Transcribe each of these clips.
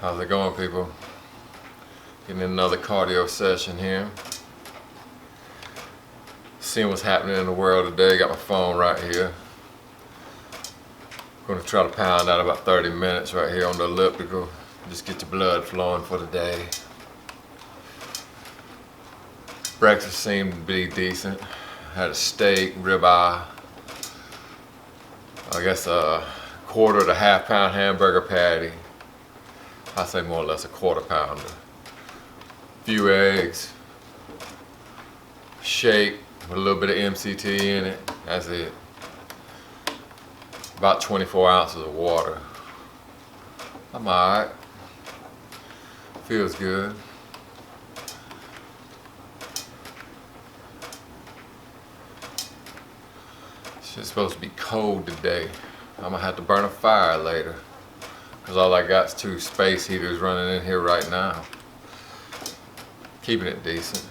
How's it going, people? Getting another cardio session here. Seeing what's happening in the world today. Got my phone right here. Going to try to pound out about 30 minutes right here on the elliptical. Just get your blood flowing for the day. Breakfast seemed to be decent. Had a steak, ribeye, I guess a quarter to half pound hamburger patty. I say more or less a quarter pounder. Few eggs, shake with a little bit of MCT in it. That's it. About 24 ounces of water. I'm alright. Feels good. It's supposed to be cold today. I'm gonna have to burn a fire later, because all I got is 2 space heaters running in here right now. Keeping it decent.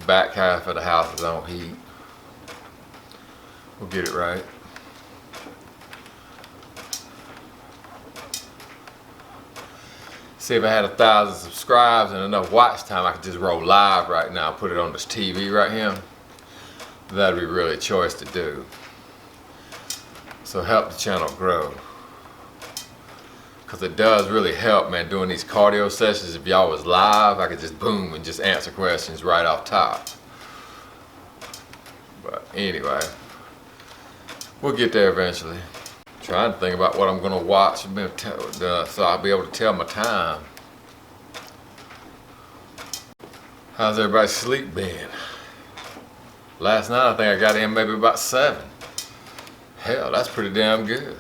Back half of the house is on heat. We'll get it right. See, if I had 1,000 subscribers and enough watch time, I could just roll live right now, put it on this TV right here. That'd be really a choice to do. So help the channel grow. Because it does really help, man, doing these cardio sessions. If y'all was live, I could just boom and just answer questions right off top. But anyway, we'll get there eventually. Trying to think about what I'm going to watch so I'll be able to tell my time. How's everybody's sleep been? Last night I think I got in maybe about 7. Hell, that's pretty damn good.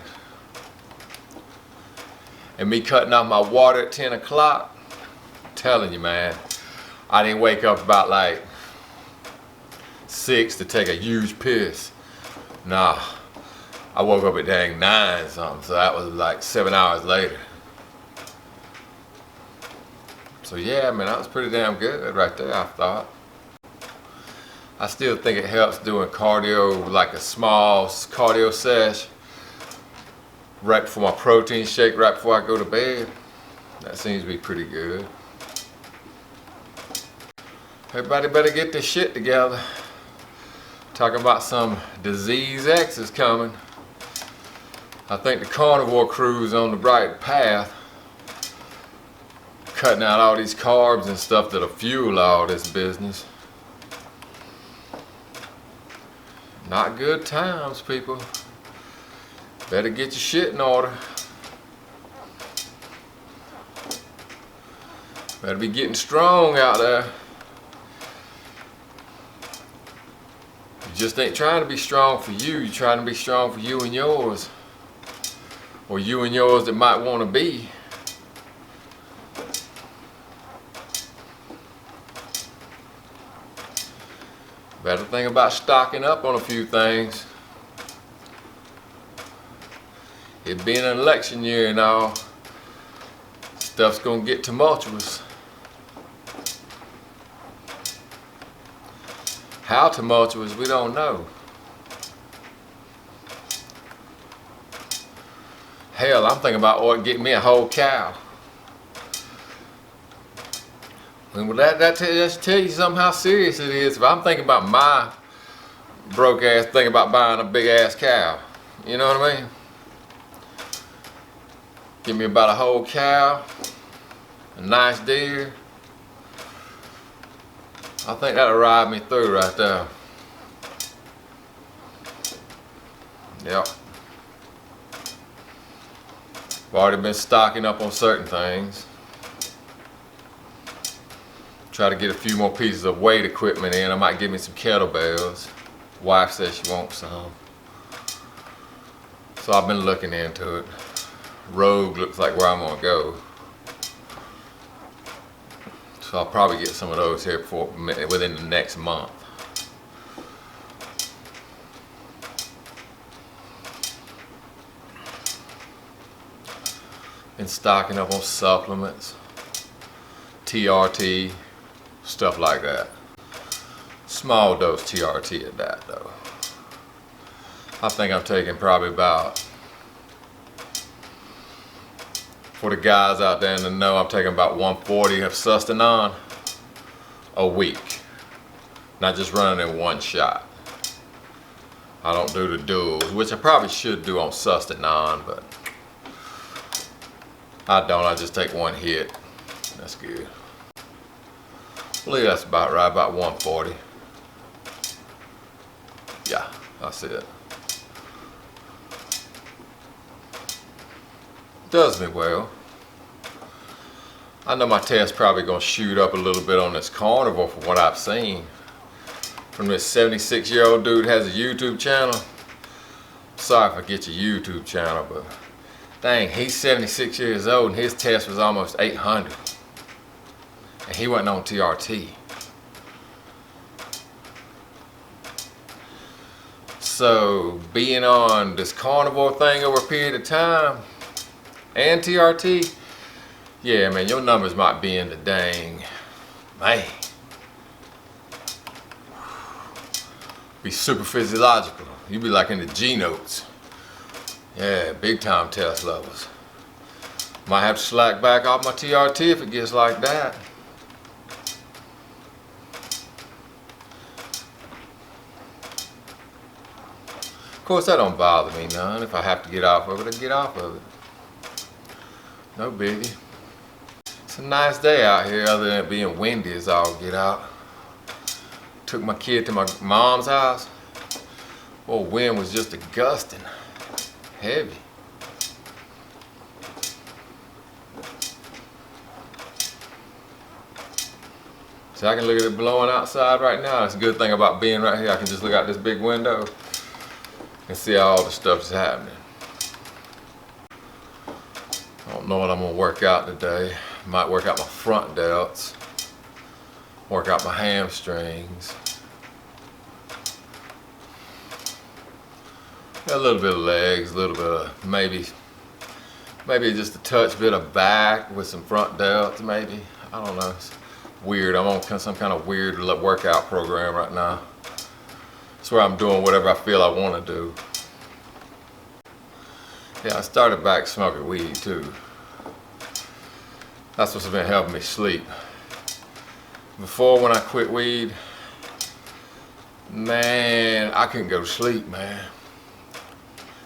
And me cutting off my water at 10 o'clock, I'm telling you, man, I didn't wake up about like 6 to take a huge piss. Nah, I woke up at dang 9 something, so that was like 7 hours later. So yeah, man, that was pretty damn good right there, I thought. I still think it helps doing cardio, like a small cardio sesh right before my protein shake, right before I go to bed. That seems to be pretty good. Everybody better get this shit together. Talking about some disease X is coming. I think the Carnivore crew's on the right path. Cutting out all these carbs and stuff that'll fuel all this business. Not good times, people. Better get your shit in order. Better be getting strong out there. You just ain't trying to be strong for you. You're trying to be strong for you and yours. Or you and yours that might want to be. Better think about stocking up on a few things. It being an election year and all, stuff's gonna get tumultuous. How tumultuous, we don't know. Hell, I'm thinking about getting me a whole cow. And that just tell you something how serious it is. If I'm thinking about my broke ass thinking about buying a big ass cow, you know what I mean? Give me about a whole cow, a nice deer. I think that'll ride me through right there. Yep. I've already been stocking up on certain things. Try to get a few more pieces of weight equipment in. I might give me some kettlebells. Wife says she wants some. So I've been looking into it. Rogue looks like where I'm gonna go. So I'll probably get some of those here within the next month. Been stocking up on supplements, TRT, stuff like that. Small dose TRT at that though. I think I'm taking probably about For the guys out there in the know, I'm taking about 140 of Sustanon a week. Not just running in one shot. I don't do the duals, which I probably should do on Sustanon, but I don't. I just take one hit. That's good. I believe that's about right, about 140. Yeah, that's it. Does me well. I know my test probably gonna shoot up a little bit on this Carnivore from what I've seen. From this 76-year-old dude has a YouTube channel. Sorry if I get your YouTube channel, but dang, he's 76 years old and his test was almost 800. And he wasn't on TRT. So being on this Carnivore thing over a period of time and TRT, yeah, man, your numbers might be in the dang, man. Be super physiological. You be like in the G notes. Yeah, big time test levels. Might have to slack back off my TRT if it gets like that. Of course, that don't bother me none. If I have to get off of it, I get off of it. No biggie. It's a nice day out here other than it being windy as all get out. Took my kid to my mom's house. Well, wind was just a gusting. Heavy. So I can look at it blowing outside right now. That's a good thing about being right here. I can just look out this big window and see how all the stuff is happening. I don't know what I'm gonna work out today. Might work out my front delts, work out my hamstrings, a little bit of legs, a little bit of maybe just a touch bit of back with some front delts, maybe. I don't know. It's weird. I'm on some kind of weird workout program right now. It's where I'm doing whatever I feel I want to do. Yeah, I started back smoking weed too. That's what's been helping me sleep. Before, when I quit weed, man, I couldn't go to sleep, man.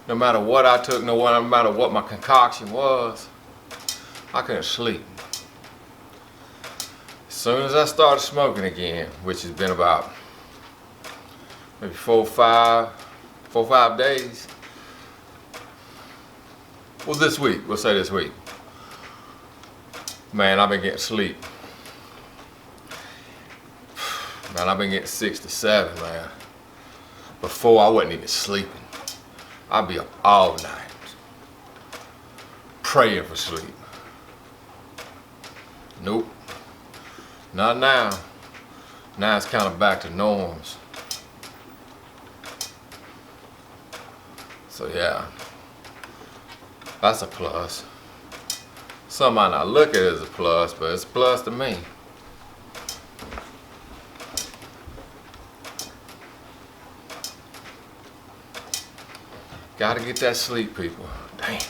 No matter what I took, no matter what my concoction was, I couldn't sleep. As soon as I started smoking again, which has been about maybe 4 or 5 days. Well, this week, we'll say this week. Man, I've been getting sleep. Man, I've been getting 6 to 7, man. Before, I wasn't even sleeping. I'd be up all night, praying for sleep. Nope, not now. Now it's kind of back to norms. So yeah, that's a plus. Some might not look at it as a plus, but it's a plus to me. Gotta get that sleep, people. Damn.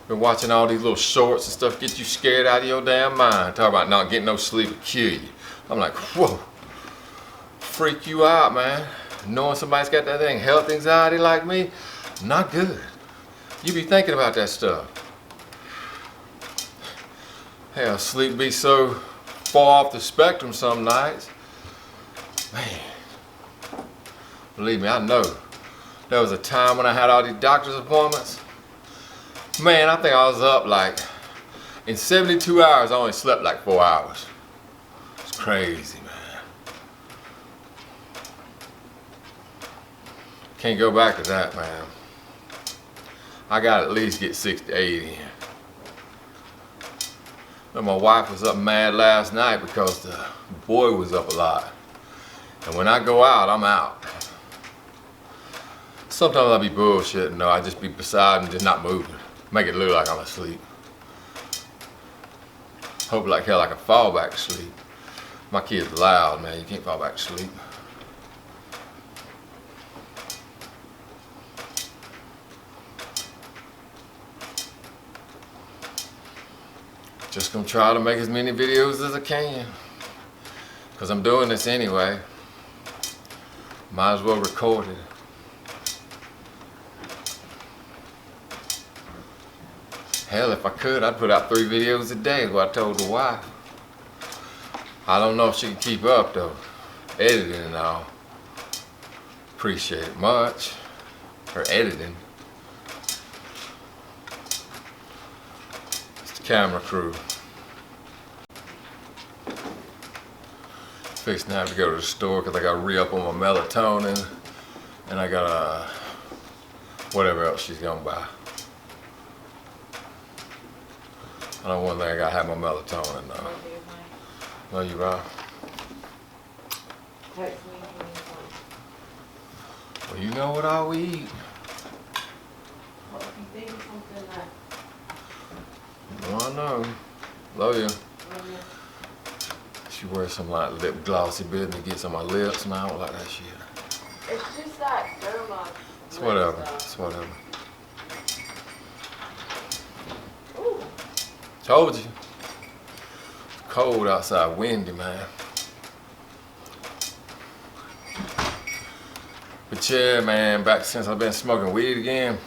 Been watching all these little shorts and stuff get you scared out of your damn mind. Talk about not getting no sleep will kill you. I'm like, whoa. Freak you out, man. Knowing somebody's got that thing, health anxiety like me, not good. You be thinking about that stuff. Hell, sleep be so far off the spectrum some nights. Man, believe me, I know. There was a time when I had all these doctor's appointments. Man, I think I was up like, in 72 hours, I only slept like 4 hours. It's crazy, man. Can't go back to that, man. I gotta at least get 6 to 8 in. But my wife was up mad last night because the boy was up a lot. And when I go out, I'm out. Sometimes I'll be bullshitting, though. I just be beside him, just not moving. Make it look like I'm asleep. Hope like hell I can fall back to sleep. My kid's loud, man. You can't fall back to sleep. Just gonna try to make as many videos as I can, because I'm doing this anyway. Might as well record it. Hell, if I could, I'd put out 3 videos a day, what I told the wife. I don't know if she can keep up though. Editing and all. Appreciate it much. Her editing. It's the camera crew. Fixing to have to go to the store because I got to re-up on my melatonin. And I got whatever else she's gonna buy. I know one thing, I gotta have my melatonin though. Love you, bro. Well, you know what I'll eat. Well, I know. Love you. She wears some like lip glossy bit and it gets on my lips and I don't like that shit. It's just that derma. It's whatever. It's whatever. Ooh. Told you. It's cold outside, windy, man. But yeah, man, back since I've been smoking weed again,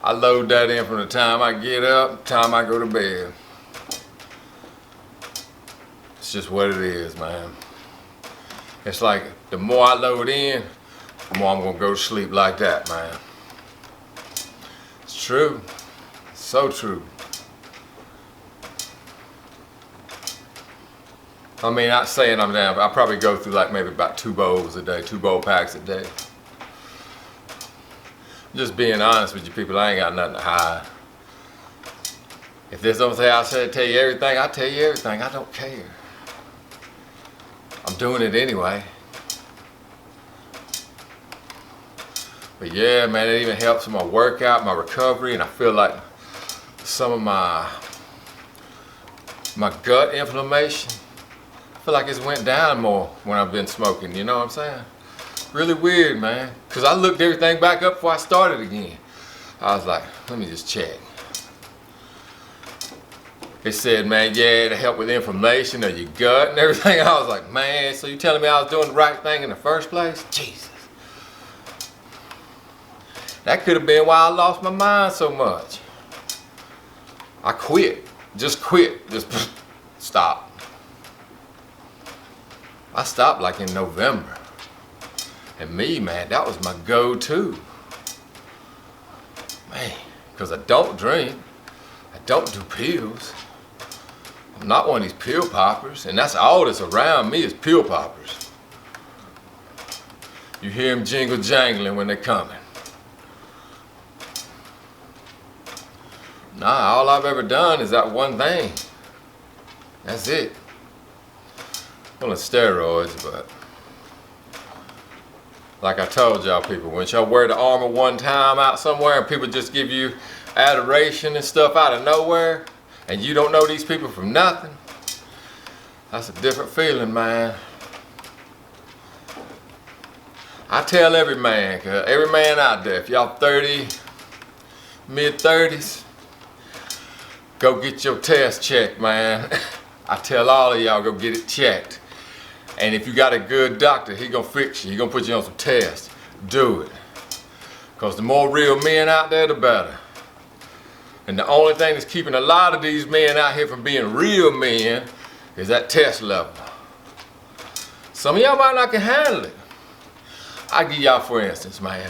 I load that in from the time I get up, the time I go to bed. It's just what it is, man. It's like the more I load in, the more I'm gonna go to sleep like that, man. It's true. It's so true. I mean, not saying I'm down, but I probably go through like maybe about 2 bowls a day, 2 bowl packs a day. Just being honest with you people, I ain't got nothing to hide. If there's something I said tell you everything, I'll tell you everything. I don't care. I'm doing it anyway. But yeah, man, it even helps with my workout, my recovery, and I feel like some of my gut inflammation, I feel like it's went down more when I've been smoking, you know what I'm saying? Really weird, man. Cause I looked everything back up before I started again. I was like, let me just check. It said, man, yeah, to help with inflammation of your gut and everything. I was like, man, so you telling me I was doing the right thing in the first place? Jesus. That could have been why I lost my mind so much. I quit. Just quit. Just stop. I stopped like in November. And me, man, that was my go-to. Man, because I don't drink. I don't do pills. I'm not one of these pill poppers. And that's all that's around me is pill poppers. You hear them jingle jangling when they're coming. Nah, all I've ever done is that one thing. That's it. Well, it's steroids, but like I told y'all people, when y'all wear the armor one time out somewhere and people just give you adoration and stuff out of nowhere and you don't know these people from nothing, that's a different feeling, man. I tell every man, cause every man out there, if y'all 30, mid-30s, go get your test checked, man. I tell all of y'all, go get it checked. And if you got a good doctor, he gonna fix you. He gonna put you on some tests. Do it. Because the more real men out there, the better. And the only thing that's keeping a lot of these men out here from being real men is that test level. Some of y'all might not can handle it. I give y'all for instance, man.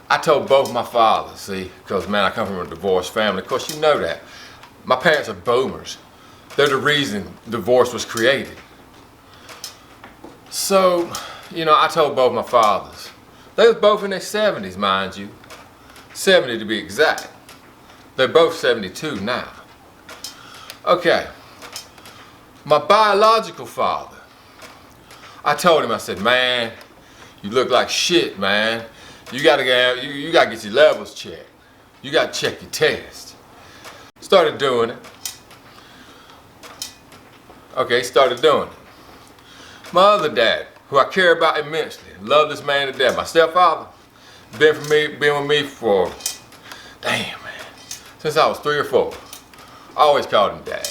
I told both my fathers, see, because man, I come from a divorced family. Of course, you know that. My parents are boomers. They're the reason divorce was created. So, you know, I told both my fathers. They was both in their 70s, mind you. 70 to be exact. They're both 72 now. Okay. My biological father, I told him, I said, man, you look like shit, man. You gotta get your levels checked. You gotta check your test. Started doing it. Okay, started doing it. My other dad, who I care about immensely, love this man to death. My stepfather, been with me for, damn man, since I was 3 or 4. I always called him Dad.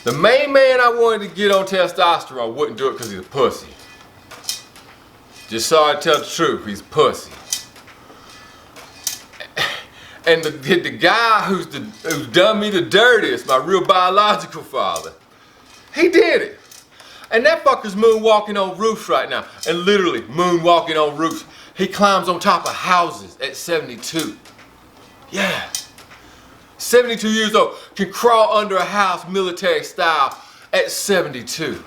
The main man I wanted to get on testosterone wouldn't do it because he's a pussy. Just sorry to tell the truth, he's a pussy. And the guy who's done me the dirtiest, my real biological father, he did it. And that fucker's moonwalking on roofs right now. And literally moonwalking on roofs. He climbs on top of houses at 72. Yeah. 72 years old, can crawl under a house military style at 72.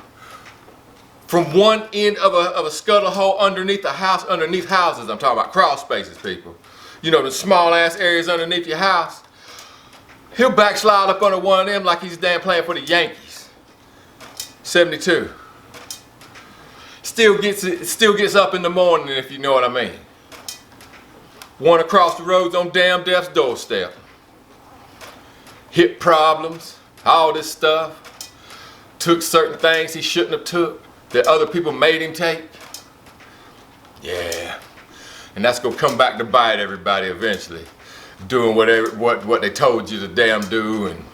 From one end of a scuttle hole underneath a house, underneath houses, I'm talking about crawl spaces, people. You know, the small ass areas underneath your house. He'll backslide up under one of them like he's damn playing for the Yankees. 72. Still gets up in the morning, if you know what I mean. One across the road's on damn death's doorstep. Hip problems, all this stuff. Took certain things he shouldn't have took that other people made him take. Yeah. And that's gonna come back to bite everybody eventually. Doing what they told you to damn do. And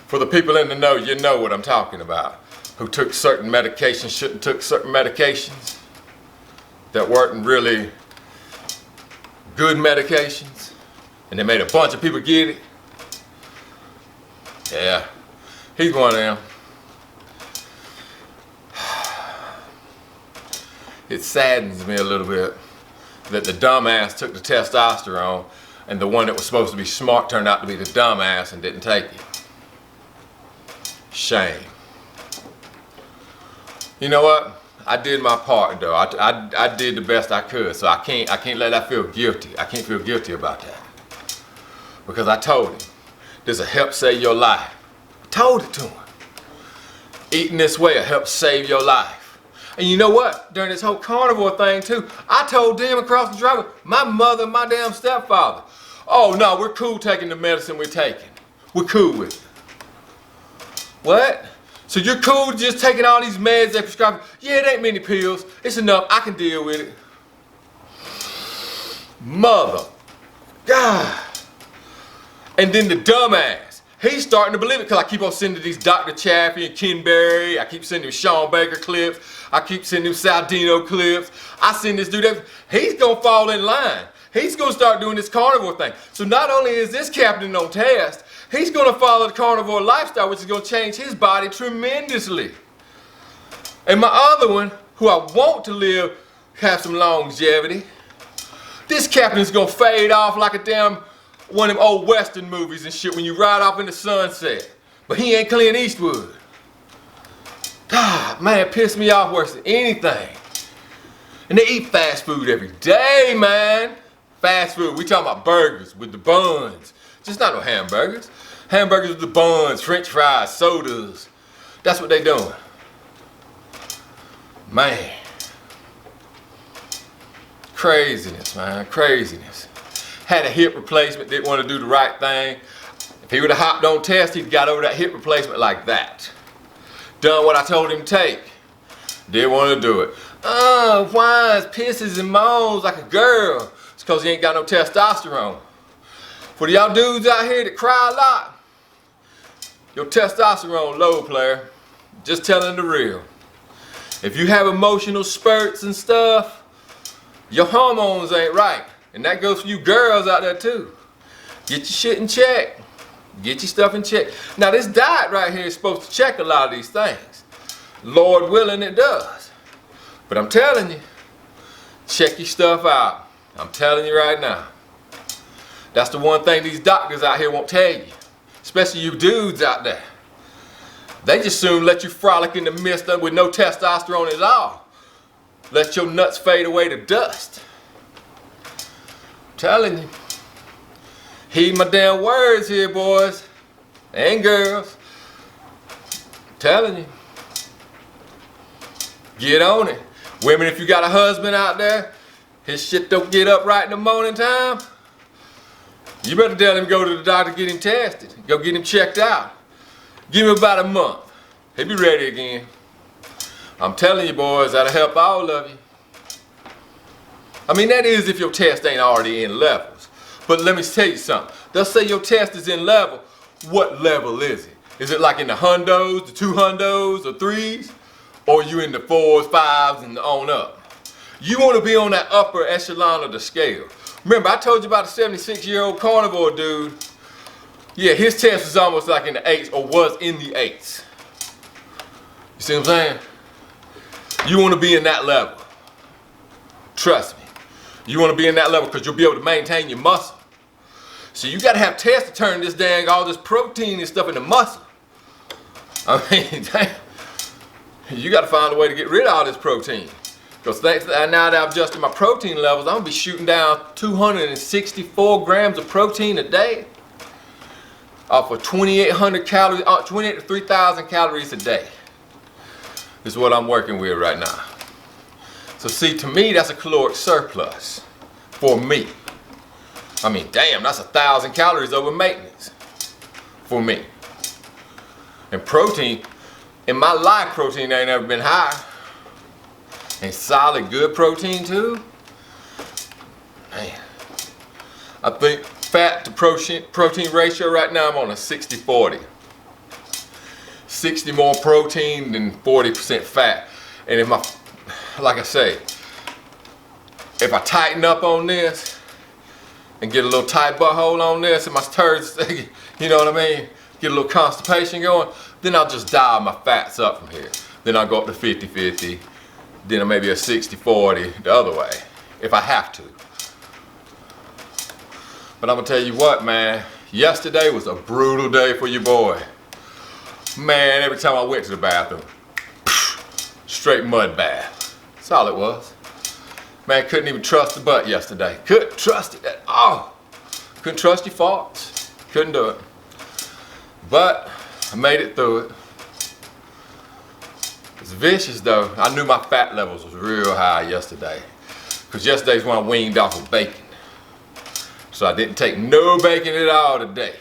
for the people in the know, you know what I'm talking about. Who took certain medications, shouldn't took certain medications that weren't really good medications. And they made a bunch of people get it. Yeah, he's one of them. It saddens me a little bit that the dumbass took the testosterone and the one that was supposed to be smart turned out to be the dumbass and didn't take it. Shame. You know what? I did my part though. I did the best I could, so I can't let that feel guilty. I can't feel guilty about that. Because I told him, this will help save your life. I told it to him. Eating this way will help save your life. And you know what? During this whole carnivore thing too, I told them across the driveway, my mother and my damn stepfather, oh no, we're cool taking the medicine we're taking. We're cool with it. What? So you're cool just taking all these meds they prescribe? Yeah, it ain't many pills. It's enough. I can deal with it. Mother. God. And then the dumbass, he's starting to believe it because I keep on sending these Dr. Chaffee and Ken Berry. I keep sending him Sean Baker clips. I keep sending him Saldino clips. I send this dude everything. He's going to fall in line. He's going to start doing this carnivore thing. So not only is this captain on test, he's going to follow the carnivore lifestyle, which is going to change his body tremendously. And my other one, who I want to live, have some longevity, this captain is going to fade off like a damn one of them old Western movies and shit when you ride off in the sunset. But he ain't Clint Eastwood. God, man, it pissed me off worse than anything. And they eat fast food every day, man. Fast food, we talking about burgers with the buns. Just not no hamburgers. Hamburgers with the buns, french fries, sodas. That's what they doing. Man. Craziness, man, craziness. Had a hip replacement, didn't want to do the right thing. If he would have hopped on test, he'd got over that hip replacement like that. Done what I told him to take. Didn't want to do it. Whines, pisses, and moans like a girl. It's because he ain't got no testosterone. For y'all dudes out here that cry a lot, your testosterone low, player. Just telling the real. If you have emotional spurts and stuff, your hormones ain't right. And that goes for you girls out there too. Get your shit in check. Get your stuff in check. Now this diet right here is supposed to check a lot of these things. Lord willing, it does. But I'm telling you, check your stuff out. I'm telling you right now. That's the one thing these doctors out here won't tell you. Especially you dudes out there. They just soon let you frolic in the mist with no testosterone at all. Let your nuts fade away to dust. Telling you. Heed my damn words here, boys and girls. Telling you. Get on it. Women, if you got a husband out there, his shit don't get up right in the morning time, you better tell him to go to the doctor, get him tested. Go get him checked out. Give him about a month. He'll be ready again. I'm telling you, boys, that'll help all of you. I mean, that is if your test ain't already in levels. But let me tell you something. Let's say your test is in level. What level is it? Is it like in the hundos, the 2 hundos, or 3s? Or you in the 4s, 5s, and on up? You want to be on that upper echelon of the scale. Remember, I told you about the 76-year-old carnivore dude. Yeah, his test was almost like in the 8s, or was in the 8s. You see what I'm saying? You want to be in that level. Trust me. You want to be in that level because you'll be able to maintain your muscle. So you got to have tests to turn this all this protein and stuff into muscle. I mean, you got to find a way to get rid of all this protein. Because now that I've adjusted my protein levels, I'm going to be shooting down 264 grams of protein a day. Off of 2,800 calories, 28 to 3,000 calories a day. Is what I'm working with right now. So see, to me, that's a caloric surplus for me. I mean, damn, that's 1,000 calories over maintenance for me. And protein, in my life, protein ain't ever been high. And solid, good protein too. Man, I think fat to protein ratio right now, I'm on a 60-40. 60 more protein than 40% fat. And if like I say, if I tighten up on this and get a little tight butthole on this and my turds, you know what I mean? Get a little constipation going, then I'll just dial my fats up from here. Then I'll go up to 50-50, then maybe a 60-40 the other way, if I have to. But I'm gonna tell you what, man, yesterday was a brutal day for your boy. Man, every time I went to the bathroom, straight mud bath. That's all it was. Man, couldn't even trust the butt yesterday. Couldn't trust it at all. Couldn't trust your farts. Couldn't do it. But I made it through it. It's vicious though. I knew my fat levels was real high yesterday. Because yesterday's when I weaned off of bacon. So I didn't take no bacon at all today.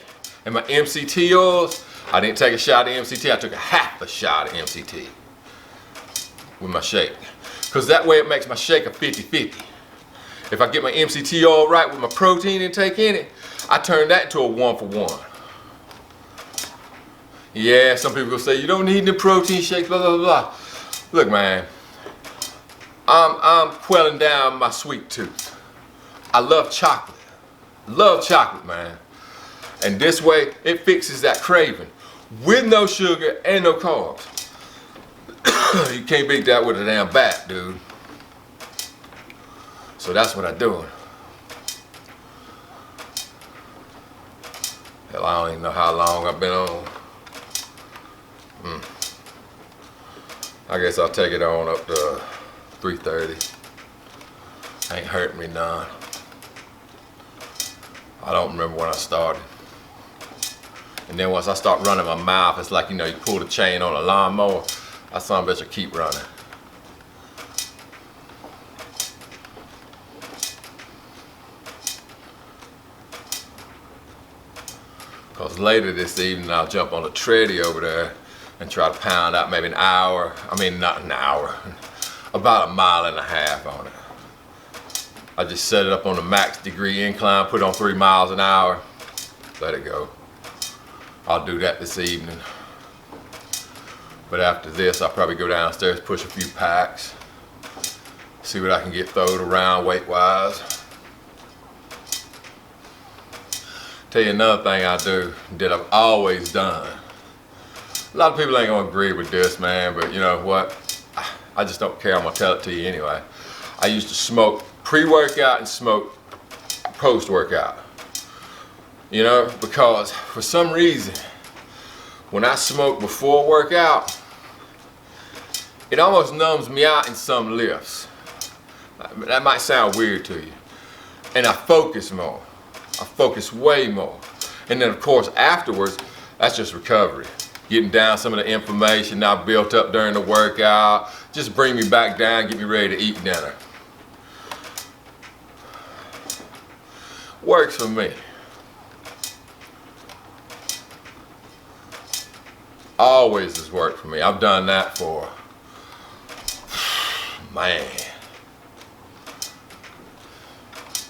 And my MCT oils, I didn't take a shot of MCT, I took a half a shot of MCT with my shake. Because that way it makes my shake a 50-50. If I get my MCT oil right with my protein intake in it, I turn that into a 1-for-1. Yeah, some people will say, you don't need the protein shakes, blah, blah, blah. Look, man, I'm quelling down my sweet tooth. I love chocolate. Love chocolate, man. And this way, it fixes that craving. With no sugar and no carbs. You can't beat that with a damn bat, dude. So that's what I'm doing. Hell, I don't even know how long I've been on. I guess I'll take it on up to 3:30. Ain't hurting me none. I don't remember when I started. And then once I start running my mouth, it's like, you know, you pull the chain on a lawnmower. That son of a bitch will keep running. Because later this evening, I'll jump on a treadie over there and try to pound out maybe an hour. I mean, not an hour. About 1.5 miles on it. I just set it up on the max degree incline, put it on 3 miles an hour, let it go. I'll do that this evening. But after this, I'll probably go downstairs, push a few packs, see what I can get throwed around weight-wise. Tell you another thing I do that I've always done. A lot of people ain't gonna agree with this, man, but you know what? I just don't care, I'm gonna tell it to you anyway. I used to smoke pre-workout and smoke post-workout. You know, because for some reason, when I smoke before workout, it almost numbs me out in some lifts. That might sound weird to you. And I focus more. I focus way more. And then of course afterwards, that's just recovery. Getting down some of the inflammation I built up during the workout, just bring me back down, get me ready to eat dinner. Works for me. Always has worked for me. I've done that for, man.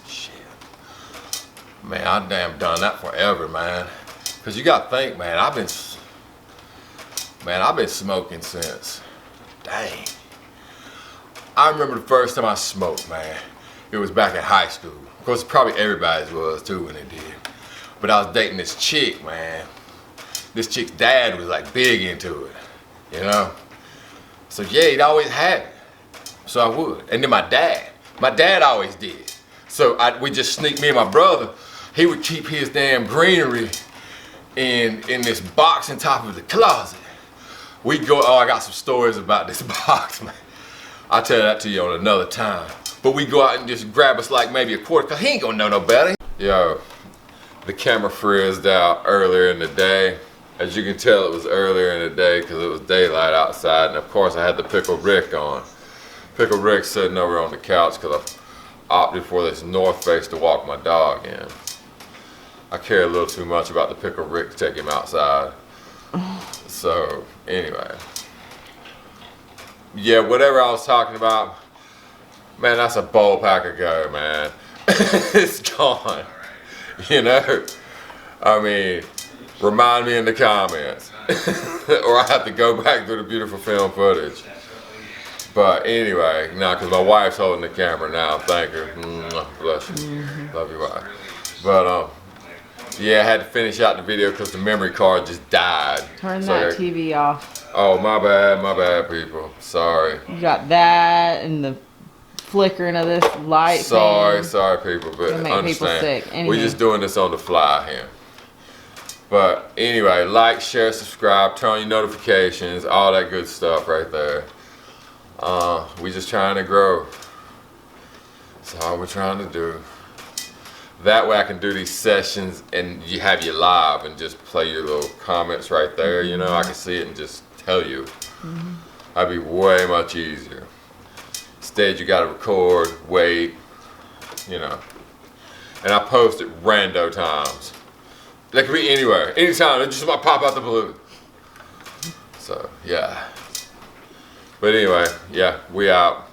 Shit. Man, I damn done that forever, man. Cause you gotta think, man, I've been smoking since, dang. I remember the first time I smoked, man. It was back in high school. Of course, probably everybody's was too when they did. But I was dating this chick, man. This chick's dad was like big into it, you know? So yeah, he'd always had it. So I would. And then my dad always did. So we just sneak, me and my brother, he would keep his damn greenery in this box on top of the closet. We'd go, oh, I got some stories about this box, man. I'll tell that to you on another time. But we go out and just grab us like maybe a quarter, cause he ain't gonna know no better. Yo, the camera frizzed out earlier in the day. As you can tell, it was earlier in the day because it was daylight outside. And of course I had the Pickle Rick on. Pickle Rick sitting over on the couch because I opted for this North Face to walk my dog in. I care a little too much about the Pickle Rick to take him outside. So anyway, yeah, whatever I was talking about, man, that's a bowl pack ago, man. It's gone, you know? I mean, remind me in the comments, or I have to go back through the beautiful film footage. But anyway, now, because my wife's holding the camera now, thank her. Bless you. Love your wife. But, yeah, I had to finish out the video because the memory card just died. Turn that TV off. Oh, my bad, people. Sorry. You got that and the flickering of this light. Sorry, people, but make understand. People sick. Anyway. We're just doing this on the fly here. But anyway, like, share, subscribe, turn on your notifications, all that good stuff right there. We just trying to grow. That's all we're trying to do. That way I can do these sessions and you have your live and just play your little comments right there, you know, I can see it and just tell you. That'd be way much easier. Instead you gotta record, wait, you know. And I post at rando times. That could be anywhere, anytime, it just might pop out the blue. So, yeah. But anyway, yeah, we out.